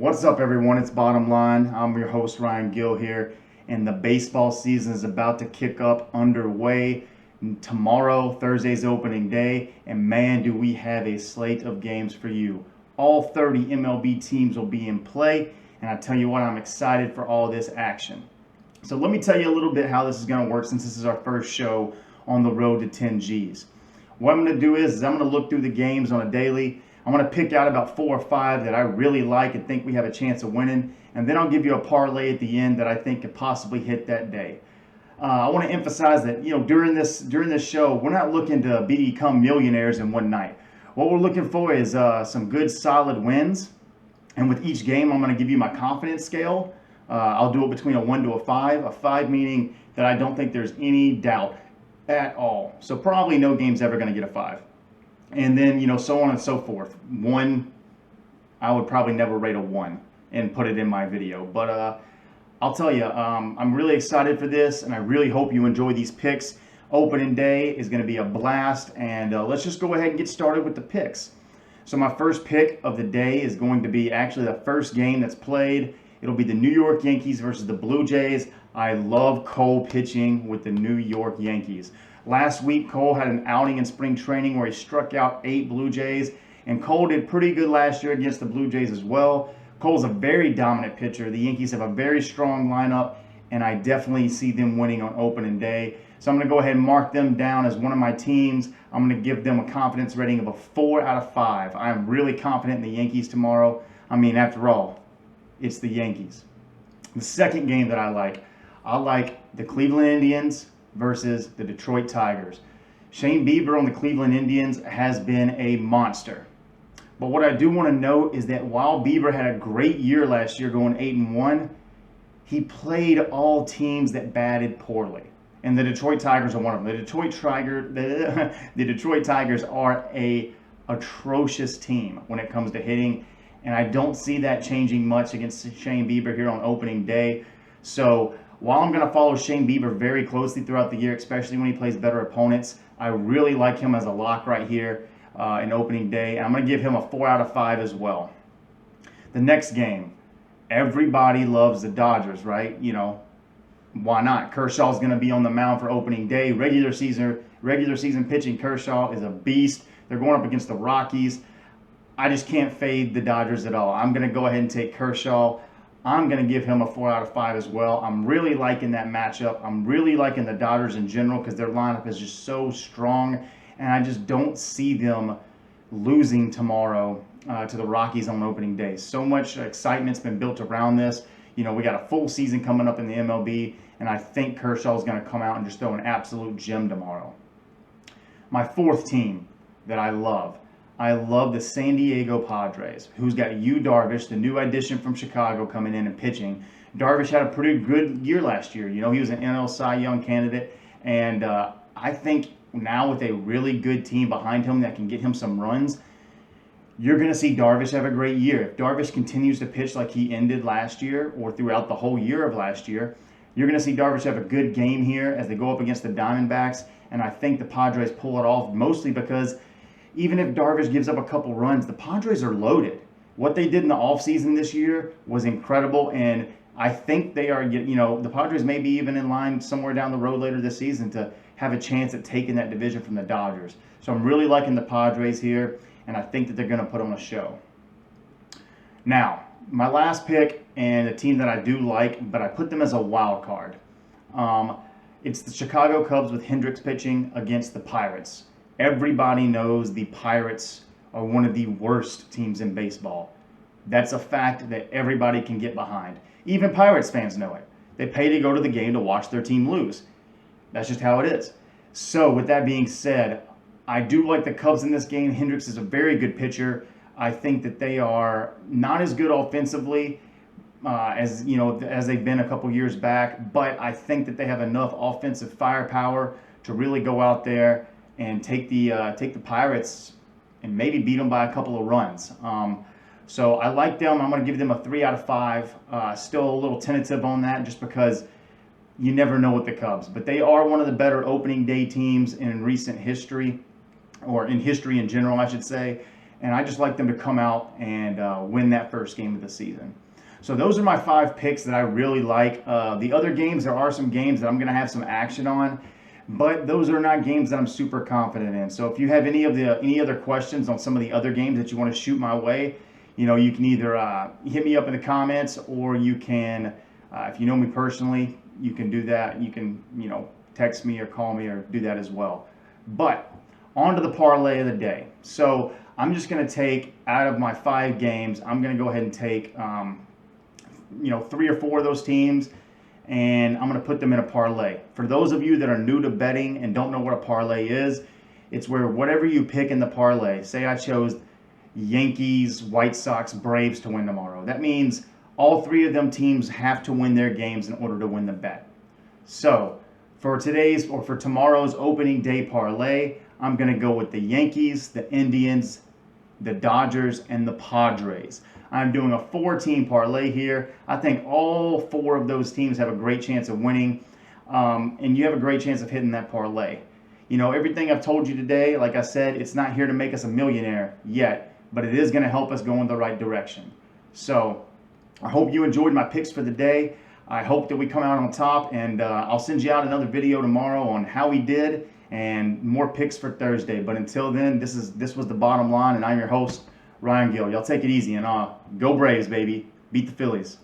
What's up, everyone? It's Bottom Line. I'm your host, Ryan Gill here, and the baseball season is about to kick up underway. Tomorrow, Thursday's opening day, and man, do we have a slate of games for you. All 30 MLB teams will be in play, and I tell you what, I'm excited for all this action. So let me tell you a little bit how this is going to work since this is our first show on the road to 10 Gs. What I'm going to do is I'm going to look through the games on a daily. I'm going to pick out about 4 or 5 that I really like and think we have a chance of winning, and then I'll give you a parlay at the end that I think could possibly hit that day. I want to emphasize that during this show, we're not looking to become millionaires in one night. What we're looking for is some good solid wins, and with each game, I'm going to give you my confidence scale. I'll do it between a 1 to a 5. A 5 meaning that I don't think there's any doubt at all. So probably no game's ever going to get a 5. And then, so on and so forth. 1, I would probably never rate a 1 and put it in my video. But I'll tell you, I'm really excited for this, and I really hope you enjoy these picks. Opening day is going to be a blast, and let's just go ahead and get started with the picks. So my first pick of the day is going to be actually the first game that's played. It'll be the New York Yankees versus the Blue Jays. I love Cole pitching with the New York Yankees. Last week, Cole had an outing in spring training where he struck out 8 Blue Jays, and Cole did pretty good last year against the Blue Jays as well. Cole's a very dominant pitcher. The Yankees have a very strong lineup, and I definitely see them winning on opening day. So I'm going to go ahead and mark them down as one of my teams. I'm going to give them a confidence rating of a 4 out of 5. I'm really confident in the Yankees tomorrow. I mean, after all, it's the Yankees. The second game that I like the Cleveland Indians versus the Detroit Tigers. Shane Bieber on the Cleveland Indians has been a monster. But what I do want to note is that while Bieber had a great year last year going 8-1, he played all teams that batted poorly. And the Detroit Tigers are one of them. The Detroit Tigers are a atrocious team when it comes to hitting, and I don't see that changing much against Shane Bieber here on opening day. So while I'm going to follow Shane Bieber very closely throughout the year, especially when he plays better opponents, I really like him as a lock right here in opening day. And I'm going to give him a 4 out of 5 as well. The next game, everybody loves the Dodgers, right? Why not? Kershaw's going to be on the mound for opening day. Regular season pitching, Kershaw is a beast. They're going up against the Rockies. I just can't fade the Dodgers at all. I'm going to go ahead and take Kershaw. I'm going to give him a 4 out of 5 as well. I'm really liking that matchup. I'm really liking the Dodgers in general because their lineup is just so strong, and I just don't see them losing tomorrow to the Rockies on opening day. So much excitement's been built around this. We got a full season coming up in the MLB, and I think Kershaw's going to come out and just throw an absolute gem tomorrow. My fourth team that I love the San Diego Padres, who's got Yu Darvish, the new addition from Chicago, coming in and pitching. Darvish had a pretty good year last year. He was an NL Cy Young candidate, and I think now with a really good team behind him that can get him some runs, you're going to see Darvish have a great year. If Darvish continues to pitch like he ended last year or throughout the whole year of last year, you're going to see Darvish have a good game here as they go up against the Diamondbacks, and I think the Padres pull it off mostly because even if Darvish gives up a couple runs, the Padres are loaded. What they did in the offseason this year was incredible, and I think they are, the Padres may be even in line somewhere down the road later this season to have a chance at taking that division from the Dodgers. So I'm really liking the Padres here, and I think that they're going to put on a show. Now, my last pick, and a team that I do like, but I put them as a wild card. It's the Chicago Cubs with Hendricks pitching against the Pirates. Everybody knows the Pirates are one of the worst teams in baseball. That's a fact that everybody can get behind. Even Pirates fans know it. They pay to go to the game to watch their team lose. That's just how it is. So with that being said, I do like the Cubs in this game. Hendricks is a very good pitcher. I think that they are not as good offensively as they've been a couple years back, but I think that they have enough offensive firepower to really go out there and take the Pirates and maybe beat them by a couple of runs. So I like them. I'm going to give them a 3 out of 5. Still a little tentative on that just because you never know with the Cubs. But they are one of the better opening day teams in recent history, or in history in general, I should say. and I just like them to come out and win that first game of the season. So those are my 5 picks that I really like. The other games, there are some games that I'm going to have some action on, but those are not games that I'm super confident in. So if you have any other questions on some of the other games that you want to shoot my way, you can either hit me up in the comments, or you can, if you know me personally, you can do that. You can, text me or call me or do that as well. But on to the parlay of the day. So I'm just going to take, out of my 5 games, I'm going to go ahead and take 3 or 4 of those teams, and I'm going to put them in a parlay. For those of you that are new to betting and don't know what a parlay is, it's where whatever you pick in the parlay, say I chose Yankees, White Sox, Braves to win tomorrow. That means all 3 of them teams have to win their games in order to win the bet. So for tomorrow's opening day parlay, I'm going to go with the Yankees, the Indians, the Dodgers, and the Padres. I'm doing a 4-team parlay here. I think all 4 of those teams have a great chance of winning, and you have a great chance of hitting that parlay. Everything I've told you today, like I said, it's not here to make us a millionaire yet, but it is going to help us go in the right direction. So I hope you enjoyed my picks for the day. I hope that we come out on top, and I'll send you out another video tomorrow on how we did and more picks for Thursday. But until then, this was the bottom line, and I'm your host, Ryan Gill. Y'all take it easy, and go Braves, baby. Beat the Phillies.